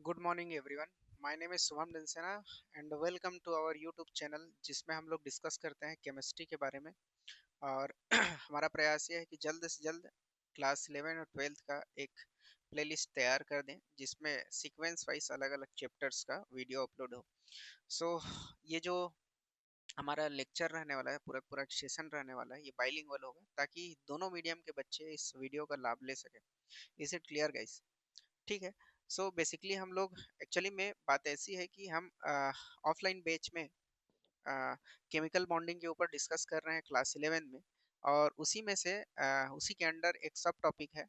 Good morning everyone. My name is Shubham Dansena and welcome to our YouTube channel जिसमें हम लोग discuss करते हैं केमिस्ट्री के बारे में। और हमारा प्रयास ये है कि जल्द से जल्द क्लास 11 और 12th का एक प्लेलिस्ट तैयार कर दें जिसमें सीक्वेंस वाइज अलग अलग चैप्टर्स का वीडियो अपलोड हो। सो ये जो हमारा लेक्चर रहने वाला है, पूरा पूरा सेशन रहने वाला है, ये बाइलिंगुअल होगा ताकि दोनों मीडियम के बच्चे इस वीडियो का लाभ ले सकें। Is it clear guys? ठीक है। सो बेसिकली हम लोग एक्चुअली में बात ऐसी है कि हम ऑफलाइन बैच में केमिकल बॉन्डिंग के ऊपर डिस्कस कर रहे हैं क्लास 11 में। और उसी में से उसी के अंडर एक सब टॉपिक है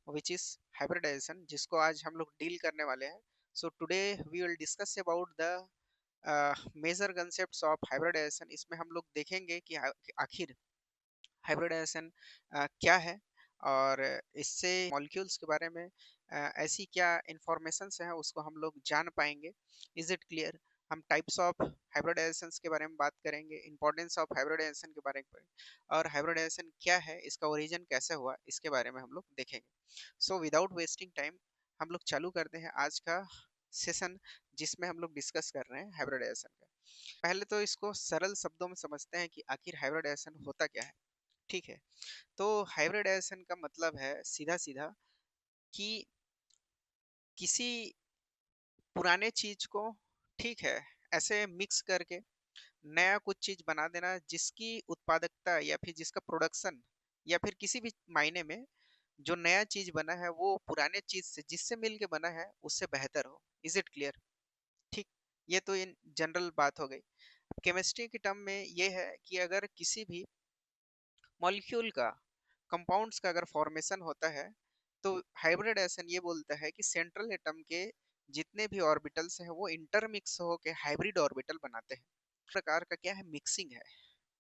विच इज हाइब्रिडाइजेशन, जिसको आज हम लोग डील करने वाले हैं। So today we will discuss about the major concepts of hybridization. इसमें हम लोग देखेंगे कि आखिर हाइब्रिडाइजेशन क्या है, और इससे मॉलिक्यूल्स के बारे में ऐसी क्या इंफॉर्मेशंस हैं उसको हम लोग जान पाएंगे। Is it clear? हम टाइप्स ऑफ हाइब्रिडाइजेशंस के बारे में बात करेंगे, इंपॉर्टेंस ऑफ हाइब्रिडाइजेशन के बारे में, और हाइब्रिडाइजेशन क्या है, इसका ओरिजिन कैसे हुआ, इसके बारे में हम लोग देखेंगे। सो विदाउट वेस्टिंग टाइम हम लोग चालू करते हैं आज का सेशन, जिसमें हम लोग डिस्कस कर रहे हैं हाइब्रिडाइजेशन का। पहले तो इसको सरल शब्दों में समझते हैं कि आखिर हाइब्रिडाइजेशन होता क्या है। ठीक है। तो हाइब्रिडाइजेशन का मतलब है सीधा सीधा कि किसी पुराने चीज को, ठीक है, ऐसे मिक्स करके नया कुछ चीज बना देना जिसकी उत्पादकता या फिर जिसका प्रोडक्शन या फिर किसी भी मायने में जो नया चीज बना है वो पुराने चीज से जिससे मिल के बना है उससे बेहतर हो। Is it clear? ठीक। ये तो इन जनरल बात हो गई। केमिस्ट्री के टर्म में ये है कि अगर किसी भी मॉलिक्यूल का, कंपाउंड्स का अगर फॉर्मेशन होता है तो हाइब्रिडाइजेशन ये बोलता है कि सेंट्रल एटम के जितने भी ऑर्बिटल्स हैं वो इंटरमिक्स होकर हाइब्रिड ऑर्बिटल बनाते हैं। प्रकार का क्या है? मिक्सिंग है।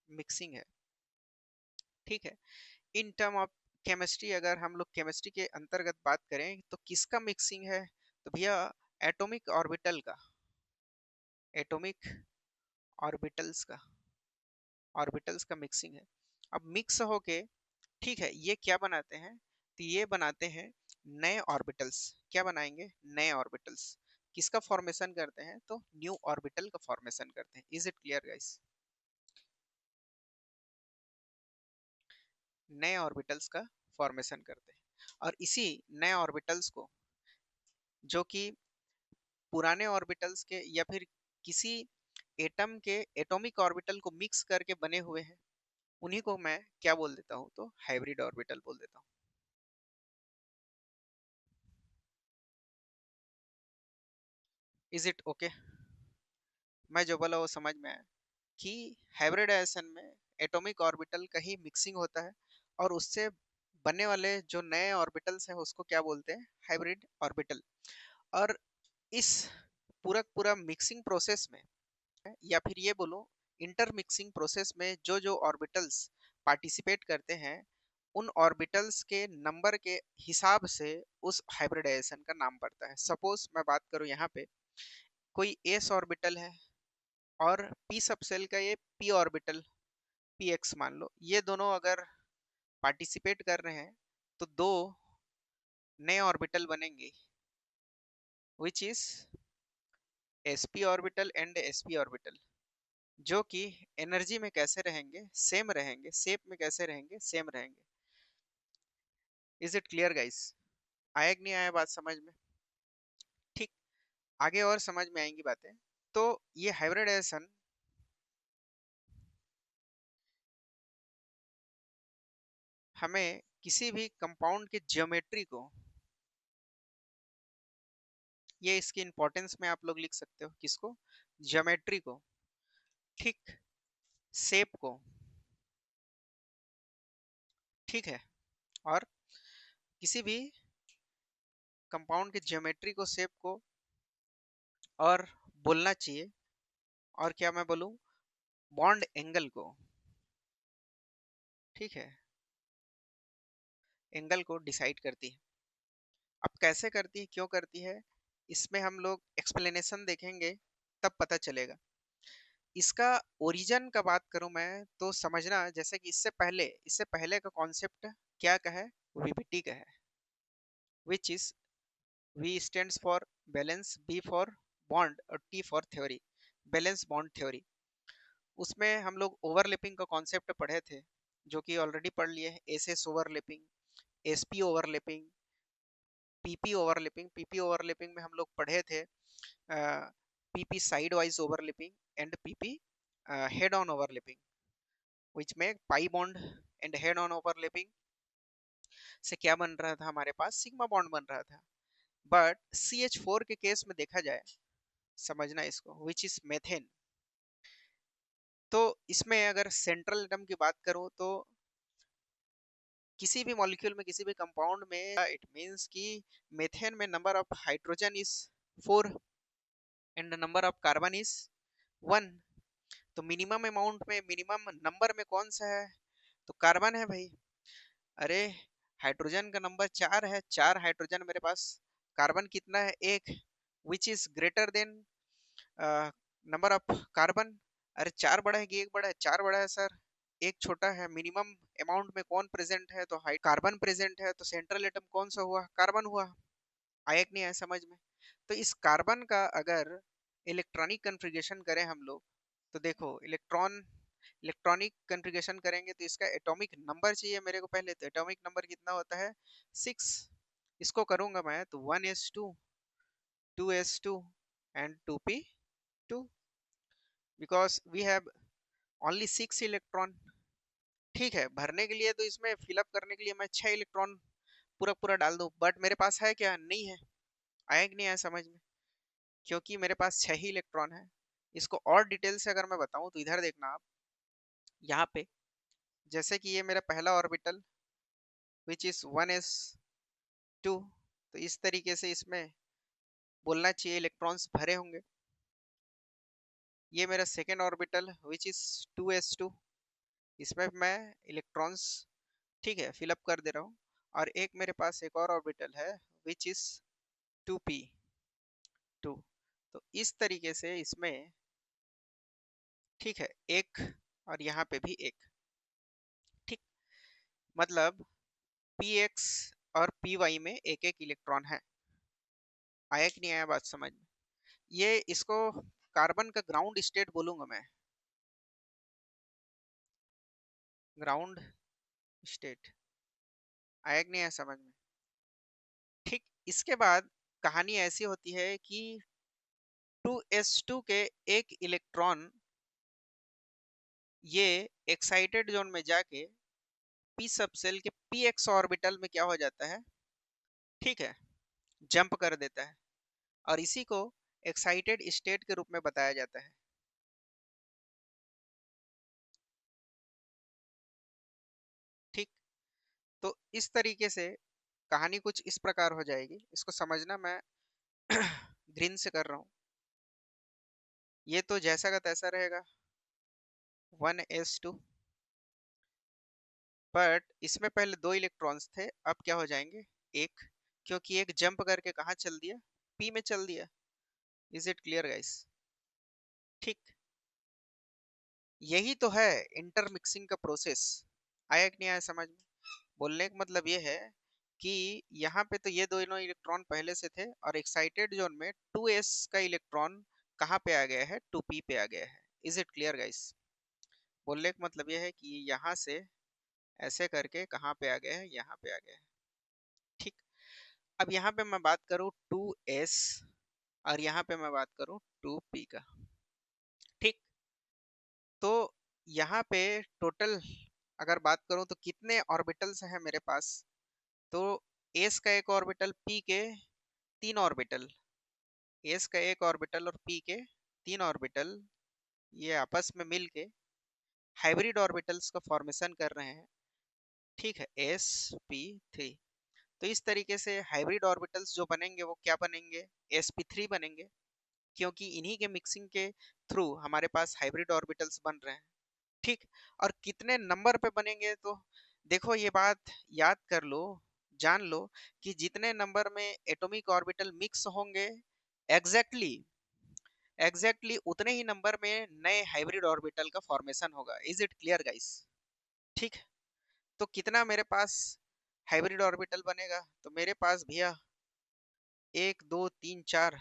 मिक्सिंग है। ठीक है। इन टर्म ऑफ केमिस्ट्री अगर हम लोग केमिस्ट्री के अंतर्गत बात करें तो किसका मिक्सिंग है? तो भैया एटॉमिक ऑर्बिटल का, एटॉमिक ऑर्बिटल्स का, ऑर्बिटल्स का मिक्सिंग है। अब मिक्स होके, ठीक है, ये क्या बनाते हैं? तो ये बनाते हैं नए ऑर्बिटल्स। क्या बनाएंगे? नए ऑर्बिटल्स। किसका फॉर्मेशन करते हैं? तो न्यू ऑर्बिटल का फॉर्मेशन करते हैं। Is it clear guys? नए ऑर्बिटल्स का फॉर्मेशन करते हैं, और इसी नए ऑर्बिटल्स को, जो कि पुराने ऑर्बिटल्स के या फिर किसी एटम के एटॉमिक ऑर्बिटल को मिक्स करके बने हुए हैं, उन्हीं को मैं क्या बोल देता हूँ? तो हाइब्रिड ऑर्बिटल बोल देता हूँ। Is it okay? मैं जो बोला वो समझ में आया कि हाइब्रिडाइजेशन में एटॉमिक ऑर्बिटल का ही मिक्सिंग होता है, और उससे बनने वाले जो नए ऑर्बिटल्स हैं उसको क्या बोलते हैं? Hybrid orbital. और इस पूरा पूरा मिक्सिंग प्रोसेस में, या फिर ये बोलो इंटरमिक्सिंग प्रोसेस में, जो जो ऑर्बिटल्स पार्टिसिपेट करते हैं उन ऑर्बिटल्स के नंबर के हिसाब से उस हाइब्रिडाइजेशन का नाम पड़ता है। सपोज मैं बात करूं यहाँ पे, कोई एस ऑर्बिटल है और पी सबसेल का ये पी ऑर्बिटल, पी एक्स मान लो, ये दोनों अगर पार्टिसिपेट कर रहे हैं तो दो नए ऑर्बिटल बनेंगे विच is sp orbital and sp orbital, जो कि एनर्जी में कैसे रहेंगे? सेम रहेंगे। शेप में कैसे रहेंगे? सेम रहेंगे। Is it clear guys? आया कि नहीं आया बात समझ में? ठीक। आगे और समझ में आएंगी बातें। तो ये हाइब्रिडाइजेशन हमें किसी भी कंपाउंड के ज्योमेट्री को, ये इसकी इंपॉर्टेंस में आप लोग लिख सकते हो, किसको? ज्योमेट्री को। ठीक। शेप को। ठीक है। और किसी भी कंपाउंड के ज्योमेट्री को, शेप को, और बोलना चाहिए, और क्या मैं बोलूं, बॉन्ड एंगल को। ठीक है। एंगल को डिसाइड करती है। अब कैसे करती है, क्यों करती है, इसमें हम लोग एक्सप्लेनेशन देखेंगे तब पता चलेगा। इसका ओरिजिन का बात करूं मैं तो समझना, जैसे कि इससे पहले का कॉन्सेप्ट क्या का है? वीबीटी का है, which is V stands for balance, B for bond और T for theory, valence bond theory. उसमें हम लोग ओवरलैपिंग का कॉन्सेप्ट पढ़े थे, जो कि ऑलरेडी पढ़ लिए हैं। SS overlapping, SP overlapping, PP overlapping. PP overlapping में हम लोग पढ़े थे PP side wise overlapping and PP head on overlapping, which में pi bond and head on overlapping से क्या बन रहा था, हमारे पास सिग्मा बॉन्ड बन रहा था। बट CH4 के केस में देखा जाए, समझना इसको, विच इज मेथेन। तो इसमें अगर सेंट्रल एटम की बात करूं तो किसी भी मॉलिक्यूल में, किसी भी कंपाउंड में, इट मींस कि मेथेन में number of hydrogen is 4 and number of carbon is 1। तो मिनिमम अमाउंट में, मिनिमम नंबर में कौन सा है? तो कार्बन है भाई। अरे हाइड्रोजन का नंबर 4 है, 4 हाइड्रोजन मेरे पास। कार्बन कितना है? 1, which is greater than number of carbon. अरे 4 बड़ा है कि 1 बड़ा है? 4 बड़ा है सर, 1 छोटा है। मिनिमम अमाउंट में कौन प्रेजेंट है? तो हाई कार्बन प्रेजेंट है। तो सेंट्रल एटम कौन सा हुआ? कार्बन हुआ। आया कि नहीं आया समझ में? तो इस कार्बन का अगर इलेक्ट्रॉनिक कन्फिग्रेशन करें हम लोग, तो देखो इलेक्ट्रॉनिक कन्फिग्रेशन करेंगे तो इसका एटॉमिक नंबर चाहिए मेरे को पहले। तो एटॉमिक नंबर कितना होता है? 6। इसको करूंगा मैं तो 1s2, 2s2 and 2p2, because we have only 6 electron. ठीक है, भरने के लिए तो इसमें फिलअप करने के लिए मैं 6 इलेक्ट्रॉन पूरा पूरा डाल दूं, बट मेरे पास है क्या? नहीं है। आया कि नहीं आया समझ में? क्योंकि मेरे पास 6 ही इलेक्ट्रॉन है। इसको और डिटेल से अगर मैं बताऊं तो इधर देखना आप, यहाँ पे जैसे कि ये मेरा पहला ऑर्बिटल विच इज 1s2, तो इस तरीके से इसमें बोलना चाहिए इलेक्ट्रॉन्स भरे होंगे। ये मेरा second orbital which is 2s2, इसमें मैं इलेक्ट्रॉन्स, ठीक है, फिलअप कर दे रहा हूँ। और एक मेरे पास एक और ऑर्बिटल है विच इज 2p2। तो इस तरीके से इसमें, ठीक है, एक, और यहाँ पे भी एक। ठीक, मतलब px और py में एक एक इलेक्ट्रॉन है। आया कि नहीं आया बात समझ में? ये इसको कार्बन का ग्राउंड स्टेट बोलूंगा मैं, ग्राउंड स्टेट। आया कि नहीं आया समझ में? ठीक, इसके बाद कहानी ऐसी होती है कि 2s2 के एक इलेक्ट्रॉन ये एक्साइटेड जोन में जाके p सब सेल के px ऑर्बिटल में क्या हो जाता है? ठीक है, जंप कर देता है। और इसी को एक्साइटेड स्टेट के रूप में बताया जाता है। ठीक, तो इस तरीके से कहानी कुछ इस प्रकार हो जाएगी, इसको समझना। मैं ग्रीन से कर रहा हूँ। ये तो जैसा का तैसा रहेगा, 1s2, बट इसमें पहले 2 इलेक्ट्रॉन्स थे, अब क्या हो जाएंगे? एक, क्योंकि एक जंप करके कहाँ चल दिया? p में चल दिया। Is it clear guys? ठीक, यही तो है इंटरमिक्सिंग का प्रोसेस। आया कि नहीं आया समझ में? बोलने का मतलब ये है कि यहाँ पे तो ये दोनों इलेक्ट्रॉन पहले से थे, और एक्साइटेड जोन में 2s का इलेक्ट्रॉन कहाँ पे आ गया है? 2p पे आ गया है। Is it clear guys? बोलने का मतलब ये है कि यहाँ से ऐसे करके कहाँ पे आ गया है? यहाँ पे आ गया है। ठीक, अब यहाँ पे मैं बात करूँ 2s, और यहाँ पे मैं बात करूँ 2p का। ठीक, तो यहाँ पे टोटल अगर बात करूँ तो कितने ऑर्बिटल्स हैं मेरे पास? तो s का एक ऑर्बिटल, p के 3 ऑर्बिटल, s का एक ऑर्बिटल और p के 3 ऑर्बिटल, ये आपस में मिलके हाइब्रिड ऑर्बिटल्स का फॉर्मेशन कर रहे हैं। ठीक है, sp3। तो इस तरीके से हाइब्रिड ऑर्बिटल्स जो बनेंगे वो क्या बनेंगे? sp3 बनेंगे, क्योंकि इन्हीं के मिक्सिंग के थ्रू हमारे पास हाइब्रिड ऑर्बिटल्स बन रहे हैं। ठीक, और कितने नंबर पे बनेंगे? तो देखो ये बात याद कर लो, जान लो कि जितने नंबर में एटॉमिक ऑर्बिटल मिक्स होंगे, एग्जैक्टली उतने ही नंबर में नए हाइब्रिड ऑर्बिटल का फॉर्मेशन होगा। Is it clear guys? ठीक, तो कितना मेरे पास हाइब्रिड ऑर्बिटल बनेगा? तो मेरे पास भैया एक दो तीन चार,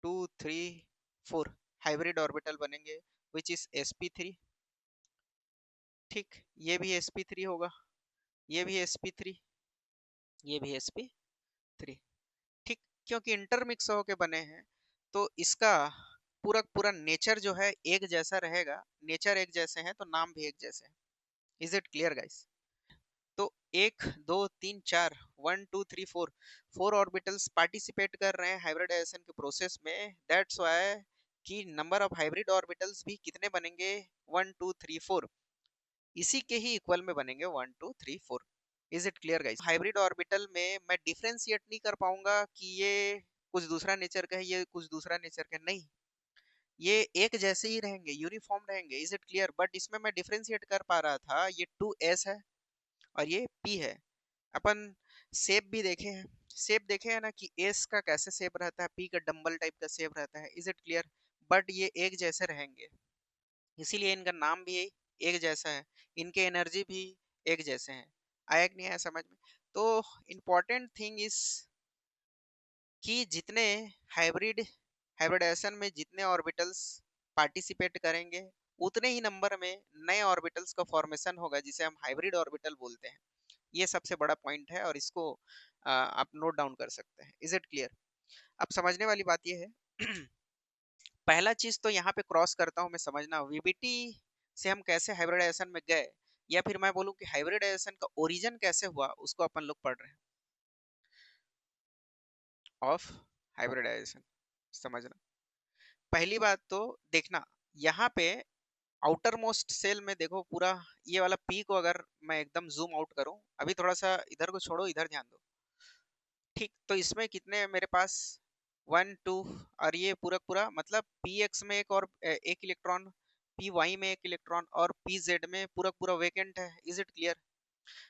2 3 4 हाइब्रिड ऑर्बिटल बनेंगे, विच इज sp3। ठीक, ये भी sp3 होगा, ये भी sp3, ये भी sp3। ठीक, क्योंकि इंटरमिक्स होके बने हैं तो इसका पूरा पूरा नेचर जो है एक जैसा रहेगा। नेचर एक जैसे हैं तो नाम भी एक जैसे हैं। Is it clear guys? तो एक दो तीन चार, 1 2 3 4, 4 ऑर्बिटल्स पार्टिसिपेट कर रहे हैं हाइब्रिडाइजेशन के प्रोसेस में। दैट्स व्हाई कि नंबर ऑफ हाइब्रिड ऑर्बिटल्स भी कितने बनेंगे? 1 2 3 4, इसी के ही इक्वल में बनेंगे 1 2 3 4। Is it clear guys? Hybrid orbital में मैं डिफरेंशिएट नहीं कर पाऊंगा कि ये कुछ दूसरा नेचर का है, ये कुछ दूसरा नेचर का है। नहीं, ये एक जैसे ही रहेंगे, यूनिफॉर्म रहेंगे। Is it clear? बट इसमें मैं डिफरेंशिएट कर पा रहा था, ये 2s है और ये p है। अपन शेप भी देखे हैं, शेप देखे हैं ना कि एस का कैसे शेप रहता है, पी का डंबल टाइप का शेप रहता है। Is it clear? बट ये एक जैसे रहेंगे, इसीलिए इनका नाम भी एक जैसा है, इनके एनर्जी भी एक जैसे हैं। आया कि नहीं आया समझ में? तो इम्पोर्टेंट थिंग इज कि जितने हाइब्रिड हाइब्रिडेशन में जितने ऑर्बिटल्स पार्टिसिपेट करेंगे, उतने ही नंबर में नए ऑर्बिटल्स का फॉर्मेशन होगा, जिसे हम हाइब्रिड ऑर्बिटल बोलते हैं। ये सबसे बड़ा पॉइंट है और इसको आप नोट डाउन कर सकते हैं। Is it clear? अब समझने वाली बात ये है पहला चीज तो यहाँ पे क्रॉस करता हूँ मैं, समझना वीबीटी से हम कैसे हाइब्रिडाइजेशन में गए, या फिर मैं बोलूँ कि हाइब्रिडाइजेशन का ओरिजिन कैसे हुआ, उसको अपन लोग पढ़ रहे हैं। ऑफ हाइब्रिडाइजेशन समझना, पहली बात तो देखना यहाँ पे आउटर मोस्ट सेल में देखो पूरा ये वाला पी को अगर मैं एकदम जूम आउट करूं, अभी थोड़ा सा इधर को छोड़ो, इधर ध्यान दो। ठीक, तो इसमें कितने हैं मेरे पास? 1 2, और ये पूरा पूरा मतलब पी एक्स में एक और एक इलेक्ट्रॉन, पी वाई में एक इलेक्ट्रॉन, और पी जेड में पूरा पूरा वेकेंट है। Is it clear?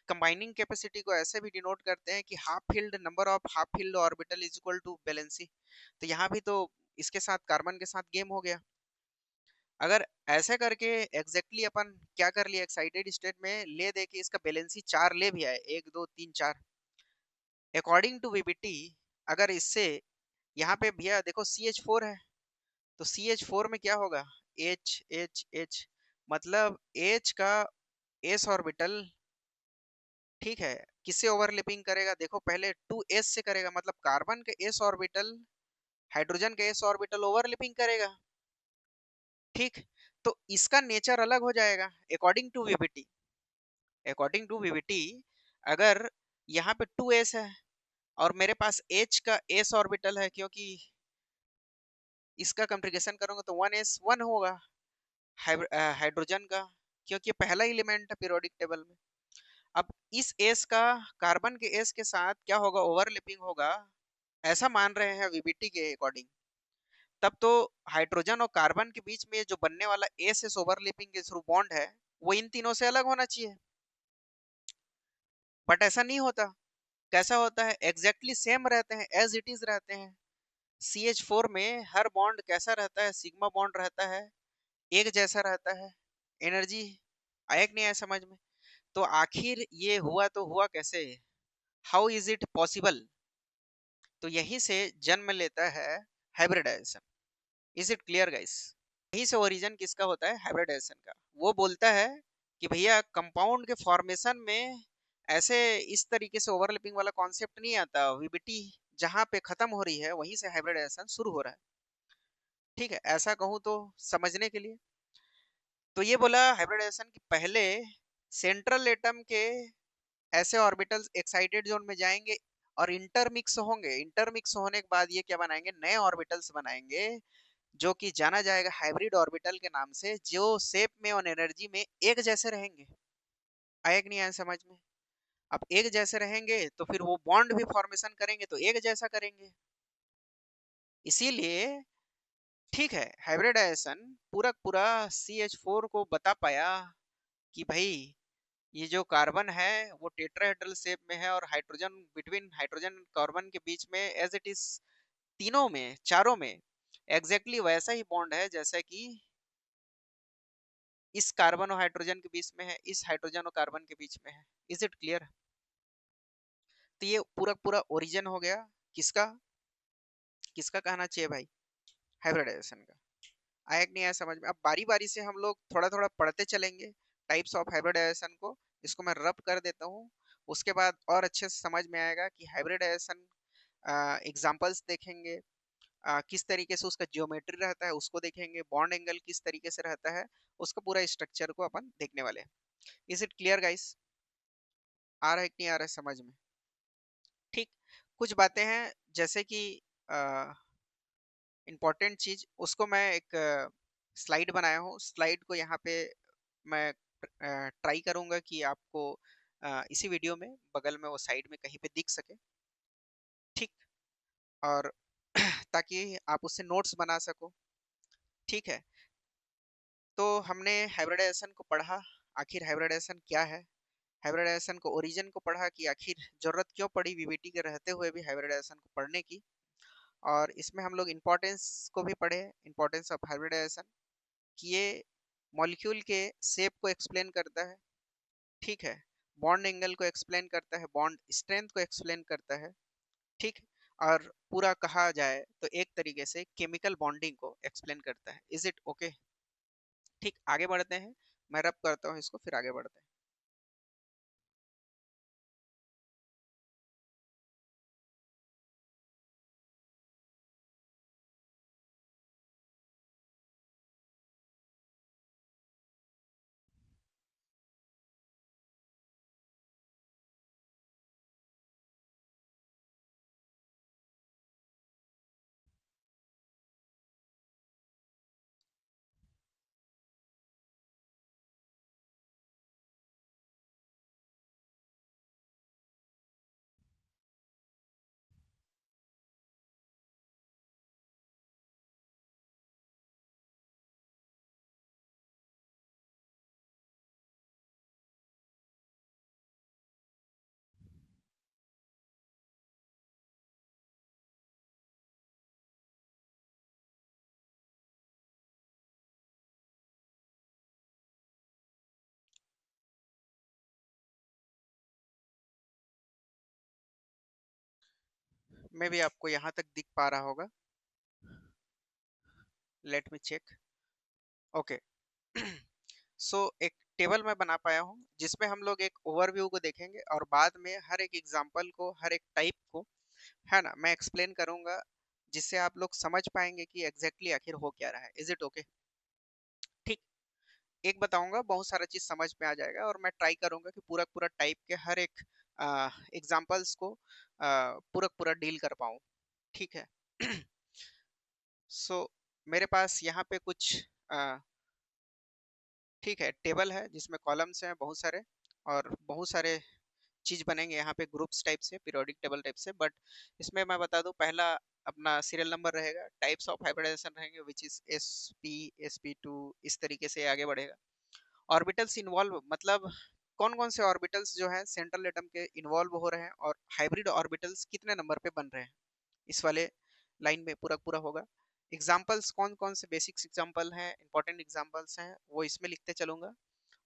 Combining capacity को ऐसे भी डिनोट करते हैं कि half filled number of half filled orbital is equal to valency. तो यहाँ भी तो इसके साथ कार्बन के साथ गेम हो गया। अगर ऐसे करके एग्जैक्टली अपन क्या कर लिया, एक्साइटेड स्टेट में ले दे के इसका वैलेंसी 4 ले भी आए, 1 2 3 4, अकॉर्डिंग टू वीबीटी, अगर इससे यहाँ पे भैया देखो CH4 है, तो CH4 में क्या होगा? H H H, मतलब H का s ऑर्बिटल, ठीक है, किससे ओवरलैपिंग करेगा? देखो पहले 2s से करेगा, मतलब कार्बन के s ऑर्बिटल हाइड्रोजन के s ऑर्बिटल ओवरलैपिंग करेगा। ठीक, तो इसका नेचर अलग हो जाएगा according to VBT. According to VBT अगर यहाँ पे 2s है और मेरे पास H का s ऑर्बिटल है, क्योंकि इसका कंप्लीकेशन करूंगा तो 1s1 होगा हाइड्रोजन का, क्योंकि पहला एलिमेंट है पीरियोडिक टेबल में। अब इस s का कार्बन के s के साथ क्या होगा? ओवरलैपिंग होगा, ऐसा मान रहे हैं वीबीटी के अकॉर्डिंग। तब तो हाइड्रोजन और कार्बन के बीच में जो बनने वाला एस एस ओवरलैपिंग के थ्रू बॉन्ड है, वो इन तीनों से अलग होना चाहिए, बट ऐसा नहीं होता। कैसा होता है? एग्जैक्टली सेम रहते हैं, एज इट इज रहते हैं। CH4 में हर बॉन्ड कैसा रहता है? सिग्मा बॉन्ड रहता है, एक जैसा रहता है। एनर्जी आया कि नहीं आया समझ में? तो आखिर ये हुआ तो हुआ कैसे? How is it possible? तो यहीं से जन्म लेता है hybridization. Is it clear guys? यहीं से ओरिजिन किसका होता है? हाइब्रिडाइजेशन का। वो बोलता है कि भैया कंपाउंड के फॉर्मेशन में ऐसे इस तरीके से ओवरलैपिंग वाला कॉन्सेप्ट नहीं आता, वीबीटी जहां पे खत्म हो रही है वहीं से हाइब्रिडाइजेशन शुरू हो रहा है। ठीक है, ऐसा कहूँ तो समझने के लिए। तो ये बोला हाइब्रिडाइजेशन की पहले सेंट्रल एटम के ऐसे ऑर्बिटल्स एक्साइटेड जोन में जाएंगे और इंटरमिक्स होंगे। इंटरमिक्स होने के बाद ये क्या बनाएंगे? नए ऑर्बिटल्स बनाएंगे, जो कि जाना जाएगा हाइब्रिड ऑर्बिटल के नाम से, जो शेप में और एनर्जी में एक जैसे रहेंगे। आया कि नहीं आया समझ में? अब एक जैसे रहेंगे तो फिर वो बॉन्ड भी फॉर्मेशन करेंगे तो एक जैसा करेंगे। इसीलिए ठीक है, हाइब्रिडाइजेशन पूरा पूरा CH4 को बता पाया कि भाई ये जो कार्बन है वो टेट्राहेड्रल शेप में है, और हाइड्रोजन बिटवीन हाइड्रोजन कार्बन के बीच में एज इट इज तीनों में चारों में एग्जैक्टली वैसा ही बॉन्ड है जैसा कि इस कार्बन और हाइड्रोजन के बीच में है, इस हाइड्रोजन और कार्बन के बीच में है। Is it clear? तो ये पूरा पूरा ओरिजिन हो गया किसका? किसका कहना चाहिए भाई? हाइब्रिडाइजेशन का। आया कि नहीं आया समझ में? अब बारी बारी से हम लोग थोड़ा थोड़ा पढ़ते चलेंगे टाइप्स ऑफ हाइब्रिडाइजेशन को। इसको मैं रब कर देता हूँ, उसके बाद और अच्छे से समझ में आएगा कि हाइब्रिडाइजेशन एग्जांपल्स देखेंगे, किस तरीके से उसका जियोमेट्री रहता है उसको देखेंगे, बॉन्ड एंगल किस तरीके से रहता है, उसका पूरा स्ट्रक्चर को अपन देखने वाले हैं। Is it clear guys? आ रहा है कि नहीं आ रहा है समझ में? ठीक। कुछ बातें हैं जैसे कि इम्पोर्टेंट चीज, उसको मैं एक स्लाइड बनाया हूँ, स्लाइड को यहाँ पे मैं ट्राई करूंगा कि आपको इसी वीडियो में बगल में वो साइड में कहीं पे दिख सके। ठीक। और ताकि आप उससे नोट्स बना सको। ठीक है। तो हमने हाइब्रिडाइजेशन को पढ़ा, आखिर हाइब्रिडाइजेशन क्या है, हाइब्रिडाइजेशन को ओरिजिन को पढ़ा कि आखिर जरूरत क्यों पड़ी वीबीटी के रहते हुए भी हाइब्रिडाइजेशन को पढ़ने की। और इसमें हम लोग इम्पोर्टेंस को भी पढ़े, इम्पोर्टेंस ऑफ हाइब्रिडाइजेशन, कि ये मॉलिक्यूल के शेप को एक्सप्लेन करता है। ठीक है। बॉन्ड एंगल को एक्सप्लेन करता है, बॉन्ड स्ट्रेंथ को एक्सप्लेन करता है। ठीक। और पूरा कहा जाए तो एक तरीके से केमिकल बॉन्डिंग को एक्सप्लेन करता है। Is it okay? ठीक, आगे बढ़ते हैं। मैं रब करता हूँ इसको, फिर आगे बढ़ते हैं। मैं भी आपको यहाँ तक दिख पा रहा होगा। Let me check. Okay. So एक टेबल मैं बना पाया हूँ जिसमें हम लोग एक ओवरव्यू को देखेंगे और बाद में हर एक एग्जांपल को, हर एक टाइप को, है ना, मैं एक्सप्लेन करूंगा, जिससे आप लोग समझ पाएंगे कि एग्जैक्टली आखिर हो क्या रहा है। Is it okay? ठीक। एक बताऊंगा, बहुत सारा चीज समझ में आ जाएगा और मैं ट्राई करूंगा कि पूरा पूरा टाइप के हर एक एग्जांपल्स को पूरा पूरा डील कर पाऊँ। ठीक है। सो मेरे पास यहाँ पे कुछ ठीक है टेबल है जिसमें कॉलम्स हैं बहुत सारे, और बहुत सारे चीज बनेंगे यहाँ पे ग्रुप्स टाइप से, पीरियोडिक टेबल टाइप से। बट इसमें मैं बता दूं, पहला अपना सीरियल नंबर रहेगा, टाइप्स ऑफ हाइब्रिडाइजेशन रहेंगे विच इज sp इस तरीके से आगे बढ़ेगा। ऑर्बिटल्स इन्वॉल्व मतलब कौन कौन से ऑर्बिटल्स जो है सेंट्रल एटम के इन्वॉल्व हो रहे हैं, और हाइब्रिड ऑर्बिटल्स कितने नंबर पे बन रहे हैं, इस वाले लाइन में पूरा पूरा होगा। एग्जाम्पल्स कौन कौन से बेसिक्स एग्जाम्पल हैं, इंपॉर्टेंट एग्जाम्पल्स हैं, वो इसमें लिखते चलूंगा।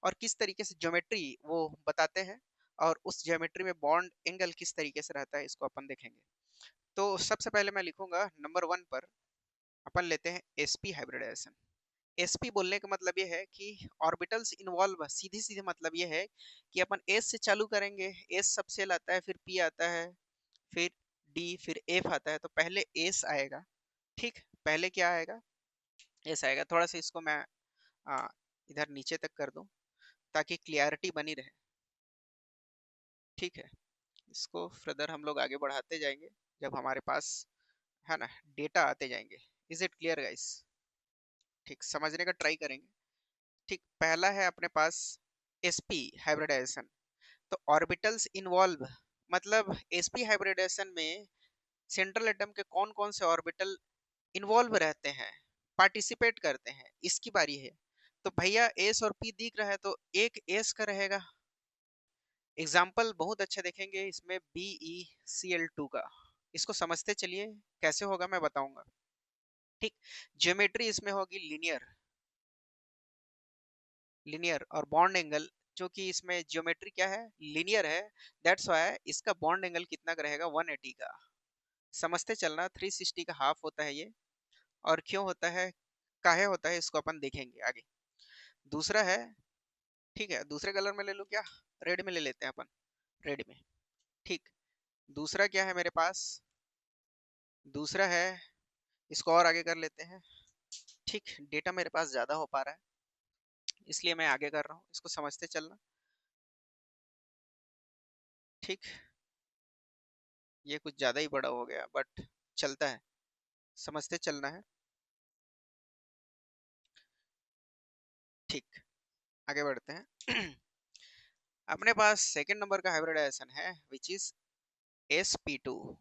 और किस तरीके से ज्योमेट्री वो बताते हैं, और उस ज्योमेट्री में बॉन्ड एंगल किस तरीके से रहता है, इसको अपन देखेंगे। तो सबसे पहले मैं लिखूंगा नंबर 1 पर, अपन लेते हैं sp हाइब्रिडाइजेशन। sp बोलने का मतलब ये है कि ऑर्बिटल्स इन्वॉल्व, सीधी सीधी मतलब ये है कि अपन s से चालू करेंगे, s सबसे लाता है, फिर p आता है, फिर d, फिर f आता है, तो पहले s आएगा। ठीक, पहले क्या आएगा? s आएगा। थोड़ा सा इसको मैं आ, इधर नीचे तक कर दूं ताकि क्लियरिटी बनी रहे। ठीक है। इसको फर्दर हम लोग आगे बढ़ाते जाएंगे जब हमारे पास, है ना, डेटा आते जाएंगे। Is it clear guys? ठीक, समझने का ट्राई करेंगे। ठीक, पहला है अपने पास sp हाइब्रिडाइजेशन। तो ऑर्बिटल्स इन्वॉल्व मतलब sp हाइब्रिडाइजेशन में सेंट्रल एटम के कौन कौन से ऑर्बिटल इन्वॉल्व रहते हैं, पार्टिसिपेट करते हैं, इसकी बारी है। तो भैया s और p दिख रहा है, तो एक s का रहेगा। एग्जाम्पल बहुत अच्छा देखेंगे इसमें BeCl2 का। इसको समझते चलिए, कैसे होगा मैं बताऊंगा। ठीक। ज्योमेट्री इसमें होगी लीनियर, लीनियर, और बॉन्ड एंगल, जो कि इसमें ज्योमेट्री क्या है, लीनियर है, दैट्स व्हाई इसका बॉन्ड एंगल कितना का रहेगा, 180 का। समझते चलना, 360 का हाफ होता है ये। और क्यों होता है, काहे होता है, इसको अपन देखेंगे आगे। दूसरा है, ठीक है, दूसरे कलर में ले लूं क्या, रेड में ले लेते हैं अपन, रेड में। ठीक, दूसरा क्या है मेरे पास, दूसरा है, इसको और आगे कर लेते हैं। ठीक, डेटा मेरे पास ज्यादा हो पा रहा है, इसलिए मैं आगे कर रहा हूँ, इसको समझते चलना। ठीक, ये कुछ ज्यादा ही बड़ा हो गया बट चलता है, समझते चलना है। ठीक, आगे बढ़ते हैं। अपने पास सेकंड नंबर का हाइब्रिडाइजेशन है विच इज sp2।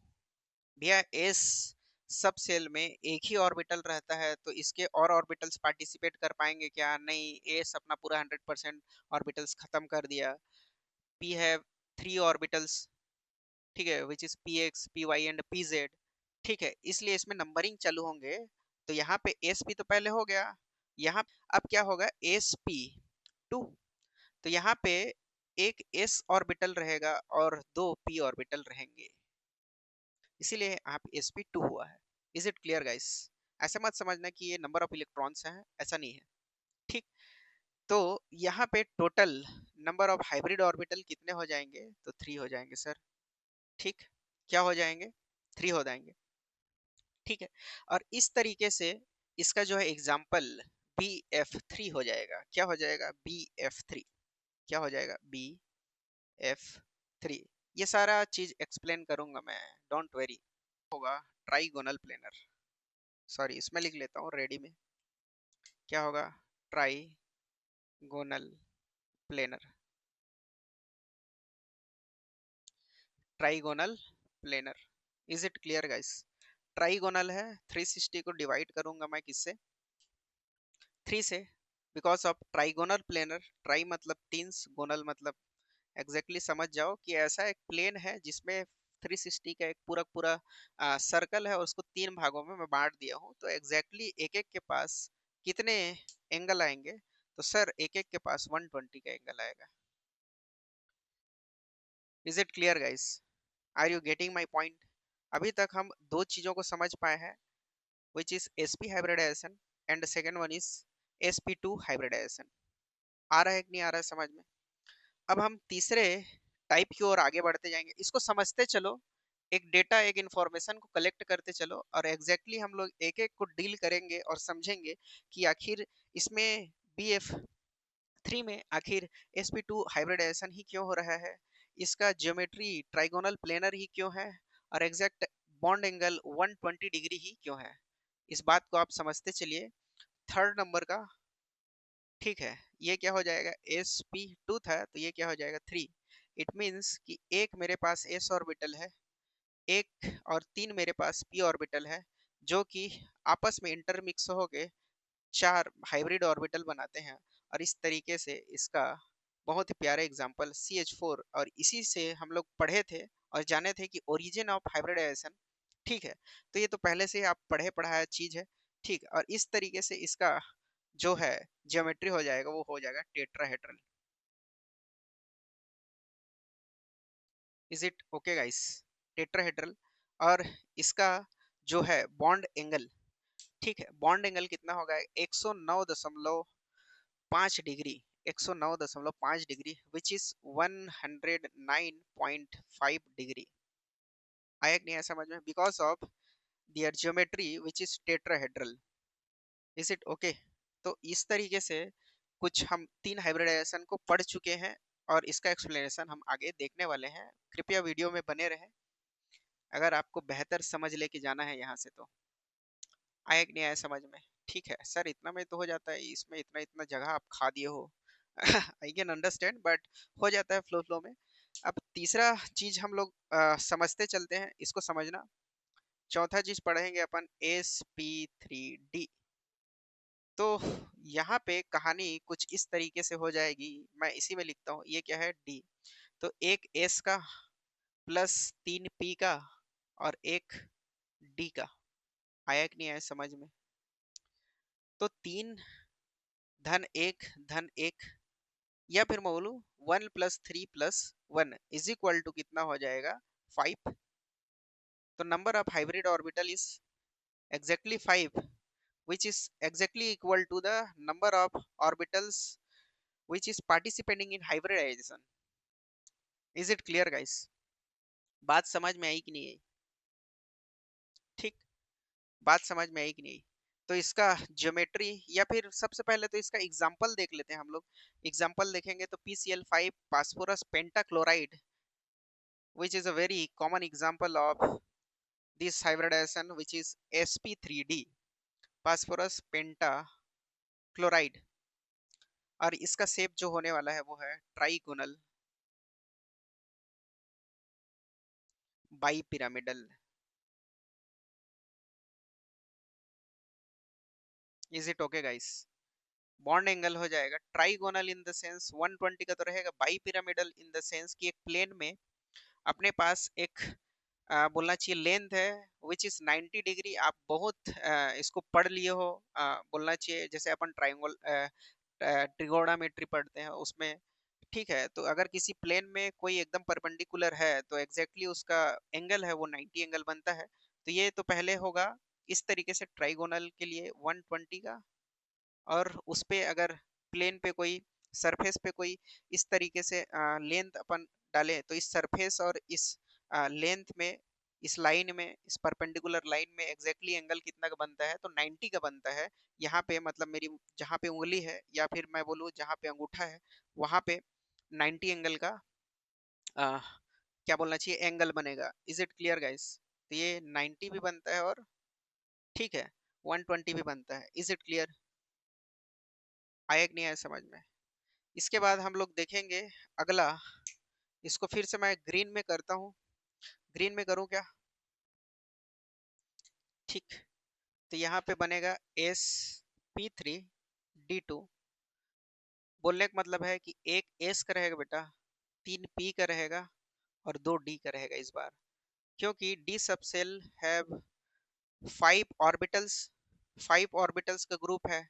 भैया एस सब सेल में एक ही ऑर्बिटल रहता है, तो इसके और ऑर्बिटल्स पार्टिसिपेट कर पाएंगे क्या, नहीं, एस अपना पूरा 100% ऑर्बिटल्स खत्म कर दिया। पी हैव 3 ऑर्बिटल्स, ठीक है, which is p x, p y and p z. ठीक है, इसलिए इसमें नंबरिंग चालू होंगे। तो यहाँ पे एस पी तो पहले हो गया, यहाँ अब क्या होगा, एस पी टू। तो यहाँ पे एक s ऑर्बिटल रहेगा और 2 p ऑर्बिटल रहेंगे, इसीलिए आप sp2 हुआ है। Is it clear guys? ऐसा मत समझना कि ये नंबर ऑफ इलेक्ट्रॉन्स हैं, ऐसा नहीं है। ठीक, तो यहाँ पे total number of hybrid orbital कितने हो जाएंगे, तो 3 हो जाएंगे सर। ठीक, क्या हो जाएंगे, 3 हो जाएंगे। ठीक है, और इस तरीके से इसका जो है एग्जाम्पल bf3 हो जाएगा। क्या हो जाएगा, bf3, क्या हो जाएगा, bf3। ये सारा चीज एक्सप्लेन करूंगा मैं, डोंट वेरी। होगा ट्राइगोनल प्लेनर, सॉरी इसमें लिख लेता हूँ रेडी में। क्या होगा, trigonal planar, trigonal planar. Is it clear guys? Trigonal है, 360 को डिवाइड करूंगा मैं किससे, 3 से, because of trigonal planar. Try मतलब तीन, गोनल मतलब एग्जैक्टली समझ जाओ कि ऐसा एक प्लेन है जिसमें 360 का एक पूरा पूरा सर्कल है और उसको 3 भागों में मैं बांट दिया हूँ। तो एग्जैक्टली एक एक के पास कितने एंगल आएंगे, तो सर एक एक के पास 120 का एंगल आएगा। Is it clear guys? Are you getting my point? अभी तक हम दो चीजों को समझ पाए हैं, which is sp hybridisation and second one is sp2 hybridisation. आ रहा है कि नहीं आ रहा है समझ में? अब हम तीसरे टाइप की ओर आगे बढ़ते जाएंगे, इसको समझते चलो, एक डेटा एक इंफॉर्मेशन को कलेक्ट करते चलो, और एग्जैक्टली हम लोग एक एक को डील करेंगे और समझेंगे कि आखिर इसमें BF3 में आखिर sp2 हाइब्रिडाइजेशन ही क्यों हो रहा है, इसका ज्योमेट्री ट्राइगोनल प्लेनर ही क्यों है, और एग्जैक्ट बॉन्ड एंगल 120 डिग्री ही क्यों है। इस बात को आप समझते चलिए। थर्ड नंबर का, ठीक है, ये क्या हो जाएगा, sp2 था तो ये क्या हो जाएगा, 3। इट मीन्स कि एक मेरे पास s ऑर्बिटल है, एक और 3 मेरे पास p ऑर्बिटल है, जो कि आपस में इंटरमिक्स हो गए 4 हाइब्रिड ऑर्बिटल बनाते हैं। और इस तरीके से इसका बहुत ही प्यारा एग्जांपल CH4, और इसी से हम लोग पढ़े थे और जाने थे कि ओरिजिन ऑफ हाइब्रिडाइजेशन। ठीक है, तो ये तो पहले से ही आप पढ़े पढ़ाया चीज है। ठीक, और इस तरीके से इसका जो है ज्योमेट्री हो जाएगा, वो हो जाएगा tetrahedral. Is it okay guys? Tetrahedral. और इसका जो है बॉन्ड एंगल, ठीक है, बॉन्ड एंगल कितना होगा, 109.5 degree, 109.5 degree, which is 109.5 degree. आया कि नहीं है समझ में, because of their geometry which is tetrahedral. Is it okay? तो इस तरीके से कुछ हम 3 हाइब्रिडाइजेशन को पढ़ चुके हैं, और इसका एक्सप्लेनेशन हम आगे देखने वाले हैं। कृपया वीडियो में बने रहें, अगर आपको बेहतर समझ लेके जाना है यहाँ से तो। आया कि नहीं आया समझ में? ठीक है सर, इतना में तो हो जाता है, इसमें इतना इतना जगह आप खा दिए हो। आई कैन अंडरस्टैंड, बट हो जाता है फ्लो फ्लो में। अब तीसरा चीज हम लोग समझते चलते हैं, इसको समझना। चौथा चीज पढ़ेंगे अपन sp3d। तो यहाँ पे कहानी कुछ इस तरीके से हो जाएगी, मैं इसी में लिखता हूँ, ये क्या है, d। तो एक s का प्लस 3p का और एक d का। आया कि नहीं आया समझ में? तो 3 धन 1 या फिर मैं बोलूँ 1 + 3 + 1 इज इक्वल टू कितना हो जाएगा, 5। तो number of hybrid orbital is exactly 5, which is exactly equal to the number of orbitals which is participating in hybridization. Is it clear guys? बात समझ में आई कि नहीं आई? ठीक, बात समझ में आई कि नहीं? तो इसका ज्योमेट्री या फिर सबसे पहले तो इसका एग्जांपल देख लेते हैं हम लोग। एग्जांपल देखेंगे तो PCl5 phosphorus pentachloride, which is a very common example of this hybridization, which is sp3d, phosphorus pentachloride. और इसका शेप जो होने वाला है वो है trigonal bi pyramidal. Is it okay guys? Bond angle हो जाएगा ट्राइगोनल इन द सेंस 120 का तो रहेगा, bi pyramidal in the sense कि एक प्लेन में अपने पास एक बोलना चाहिए लेंथ है विच इज 90 डिग्री। आप बहुत इसको पढ़ लिए हो, बोलना चाहिए जैसे अपन ट्राइंगल ट्रिगोनामेट्री पढ़ते हैं उसमें। ठीक है, तो अगर किसी प्लेन में कोई एकदम परपेंडिकुलर है तो एग्जैक्टली उसका एंगल है वो 90 एंगल बनता है। तो ये तो पहले होगा इस तरीके से ट्राइगोनल के लिए 120 का, और उस पे अगर प्लेन पे कोई सरफेस पे कोई इस तरीके से लेंथ अपन डालें तो इस सरफेस और इस लेंथ में, इस लाइन में, इस परपेंडिकुलर लाइन में एग्जैक्टली एंगल कितना का बनता है? तो 90 का बनता है। यहाँ पे मतलब मेरी जहाँ पे उंगली है या फिर मैं बोलूँ जहाँ पे अंगूठा है वहां पे 90 एंगल का आ, क्या बोलना चाहिए एंगल बनेगा। Is it clear guys? तो ये 90 भी बनता है और ठीक है 120 भी बनता है। Is it clear? आया कि नहीं आया समझ में? इसके बाद हम लोग देखेंगे अगला। इसको फिर से मैं ग्रीन में करता हूँ। ग्रीन में करूँ क्या? ठीक, तो यहाँ पे बनेगा sp3d2। बोलने का मतलब है कि एक s का रहेगा बेटा, 3p का रहेगा और 2d का रहेगा इस बार, क्योंकि d subshell have 5 orbitals. 5 orbitals का ग्रुप है।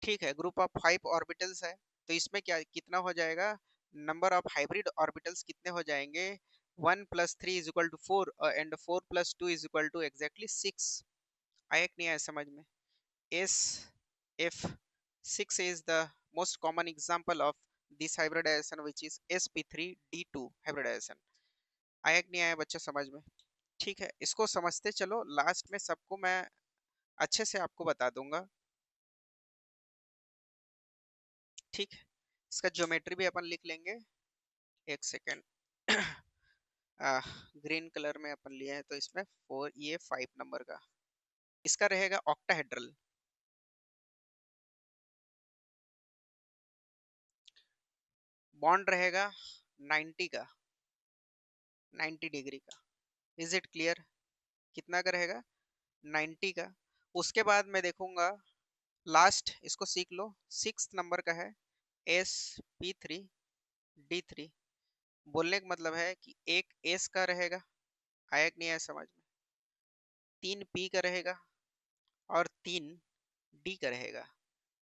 ठीक है, ग्रुप ऑफ 5 ऑर्बिटल्स है। तो इसमें क्या कितना हो जाएगा? नंबर ऑफ हाइब्रिड ऑर्बिटल्स कितने हो जाएंगे? 1 + 3 = 4 एंड 4 + 2 = एग्जैक्टली 6। आया कि नहीं आया समझ में? S F 6 is the most common example of this hybridization, which is sp3d2 hybridization। आया कि नहीं आया बच्चा समझ में? ठीक है, इसको समझते चलो, लास्ट में सबको मैं अच्छे से आपको बता दूंगा। ठीक है, इसका ज्योमेट्री भी अपन लिख लेंगे। एक सेकेंड। ग्रीन कलर में अपन लिए हैं तो इसमें 4, ये 5 नंबर का इसका रहेगा ऑक्टाहेड्रल। बॉन्ड रहेगा 90 का, 90 डिग्री का। Is it clear? कितना का रहेगा? 90 का। उसके बाद मैं देखूंगा लास्ट, इसको सीख लो, 6 नंबर का है sp3d3। बोलने का मतलब है कि एक s का रहेगा, आया कि नहीं आया समझ में? 3p का रहेगा और 3d का रहेगा।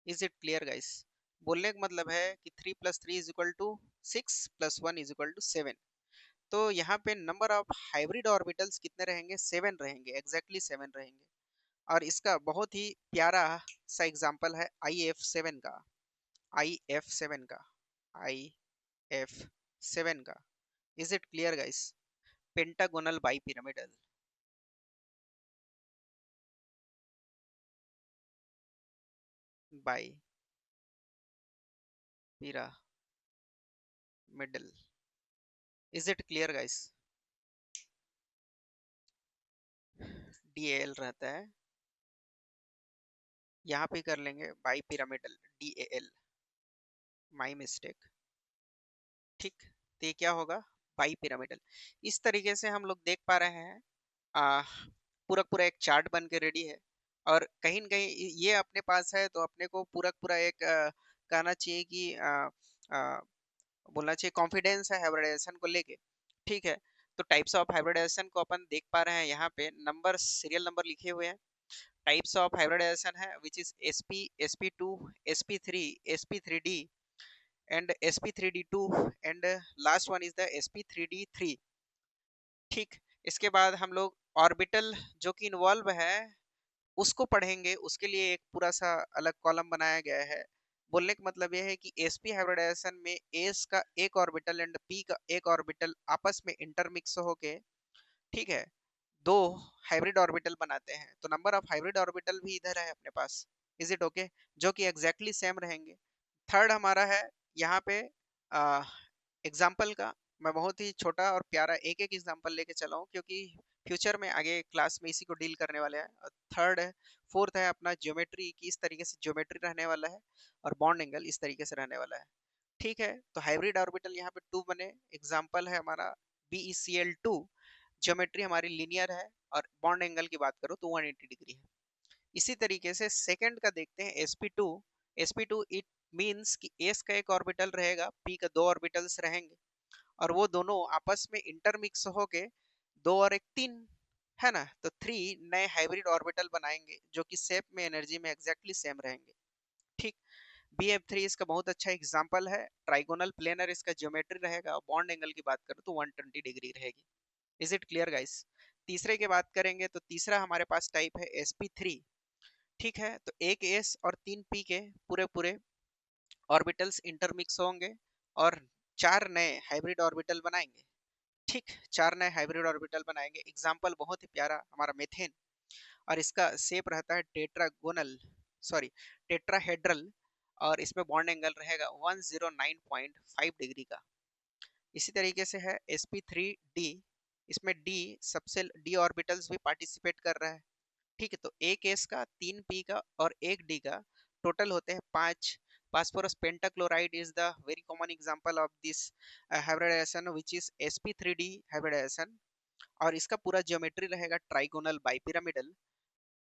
Is it clear guys? बोलने का मतलब है कि 3 + 3 = 6 + 1 = 7। तो यहाँ पे नंबर ऑफ हाइब्रिड ऑर्बिटल्स कितने रहेंगे? 7 रहेंगे, एग्जैक्टली 7 रहेंगे। और इसका बहुत ही प्यारा सा एग्जांपल है IF7 का। IF7 का, IF7 का। Is it clear guys? Pentagonal bi pyramidal, bi pyramidal. Is it clear guys? DAL रहता है, यहाँ पे कर लेंगे bi pyramidal, DAL, my mistake. ठीक, तो ये क्या होगा? Bi pyramidal. इस तरीके से हम लोग देख पा रहे हैं आ, पूरा पूरा एक चार्ट बन के रेडी है। और कहीं न कहीं ये अपने पास है तो अपने को पूरा पूरा एक कहना चाहिए कि बोलना चाहिए कॉन्फिडेंस है हाइब्रिडाइजेशन को लेके। ठीक है, तो टाइप्स ऑफ हाइब्रिडाइजेशन को अपन देख पा रहे हैं, यहाँ पे नंबर, सीरियल नंबर लिखे हुए हैं। टाइप्स ऑफ हाइब्रिडाइजेशन है which is sp, sp2, sp3, sp3d and sp3d2 and last one is the sp3d3। ठीक, इसके बाद हम लोग ऑर्बिटल जो कि इन्वॉल्व है उसको पढ़ेंगे, उसके लिए एक पूरा सा अलग कॉलम बनाया गया है। बोलने का मतलब यह है कि sp हाइब्रिडाइजेशन में s का एक ऑर्बिटल एंड p का एक ऑर्बिटल आपस में इंटरमिक्स होके, ठीक है, दो हाइब्रिड ऑर्बिटल बनाते हैं। तो नंबर ऑफ हाइब्रिड ऑर्बिटल भी इधर है अपने पास, इज इट ओके, जो कि एग्जैक्टली सेम रहेंगे। थर्ड हमारा है यहाँ पे एग्जाम्पल का, मैं बहुत ही छोटा और प्यारा एक एक एग्जाम्पल लेके चला हूँ क्योंकि फ्यूचर में आगे क्लास में इसी को डील करने वाले हैं। थर्ड है, फोर्थ है अपना ज्योमेट्री की, इस तरीके से ज्योमेट्री रहने वाला है, और बॉन्ड एंगल इस तरीके से रहने वाला है। ठीक है, तो हाइब्रिड ऑर्बिटल यहाँ पे टू बने, एग्जाम्पल है हमारा BeCl2, ज्योमेट्री हमारी लीनियर है, और बॉन्ड एंगल की बात करो तो 180 डिग्री है। इसी तरीके से सेकंड का देखते हैं sp2। sp2 इट मींस कि s का एक ऑर्बिटल रहेगा, p का दो ऑर्बिटल्स रहेंगे, और वो दोनों आपस में इंटरमिक्स होके दो और एक तीन, है ना, तो थ्री नए हाइब्रिड ऑर्बिटल बनाएंगे जो कि शेप में एनर्जी में एग्जैक्टली सेम रहेंगे। ठीक, BF3 इसका बहुत अच्छा एग्जांपल है, ट्राइगोनल प्लेनर इसका ज्योमेट्री रहेगा, और बॉन्ड एंगल की बात करूँ तो 120 डिग्री रहेगी। Is it clear guys? तीसरे की बात करेंगे तो तीसरा हमारे पास टाइप है sp3। ठीक है, तो एक s और तीन p के पूरे पूरे ऑर्बिटल्स इंटरमिक्स होंगे, और चार नए हाइब्रिड ऑर्बिटल बनाएंगे। ठीक, चार नए हाइब्रिड ऑर्बिटल बनाएंगे। एग्जाम्पल बहुत ही प्यारा हमारा मेथेन, और इसका शेप रहता है टेट्रागोनल, सॉरी टेट्राहेड्रल, और इसमें बॉन्ड एंगल रहेगा 109.5 डिग्री का। इसी तरीके से है sp3d, इसमें d सबसे d ऑर्बिटल्स भी पार्टिसिपेट कर रहा है। ठीक है, तो एक s का, तीन p का और एक d का, टोटल होते हैं पांच। phosphorus pentachloride is the very common example of this hybridization which is sp3d hybridization, और इसका पूरा ज्योमेट्री रहेगा ट्राइगोनल बाइपिरामिडल।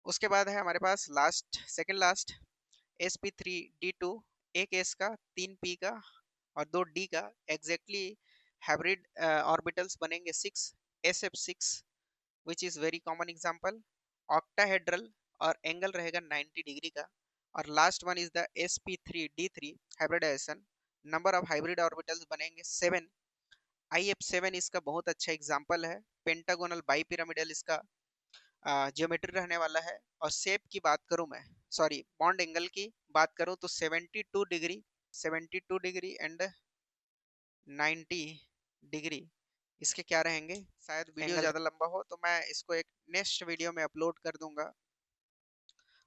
उसके बाद है हमारे पास लास्ट, सेकंड लास्ट, sp3d2, एक s का, तीन p का और दो d का, एग्जैक्टली हाइब्रिड ऑर्बिटल्स बनेंगे six, sf6, which is very common example, octahedral, और एंगल रहेगा 90 डिग्री का। और last one is the sp3d3 hybridization, number of hybrid orbitals बनेंगे सेवन। IF7 इसका बहुत अच्छा एग्जांपल है, पेंटागोनल बाइपिरामिडल इसका ज्योमेट्री रहने वाला है। और शेप की बात करूं मैं, सॉरी बॉन्ड एंगल की बात करूं तो 72 डिग्री, 72 डिग्री एंड 90 डिग्री इसके क्या रहेंगे। शायद वीडियो ज़्यादा लंबा हो तो मैं इसको एक नेक्स्ट वीडियो में अपलोड कर दूंगा,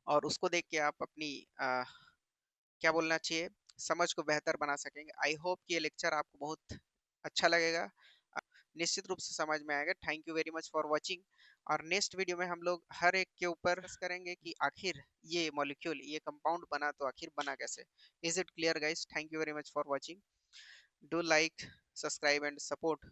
और उसको देख के आप अपनी क्या बोलना चाहिए, समझ को बेहतर बना सकेंगे। आई होप कि ये लेक्चर आपको बहुत अच्छा लगेगा, निश्चित रूप से समझ में आएगा। Thank you very much for watching. और नेक्स्ट वीडियो में हम लोग हर एक के ऊपर डिस्कस करेंगे कि आखिर ये मॉलिक्यूल, ये कंपाउंड बना तो आखिर बना कैसे। Is it clear guys? Thank you very much for watching, do like, subscribe and support.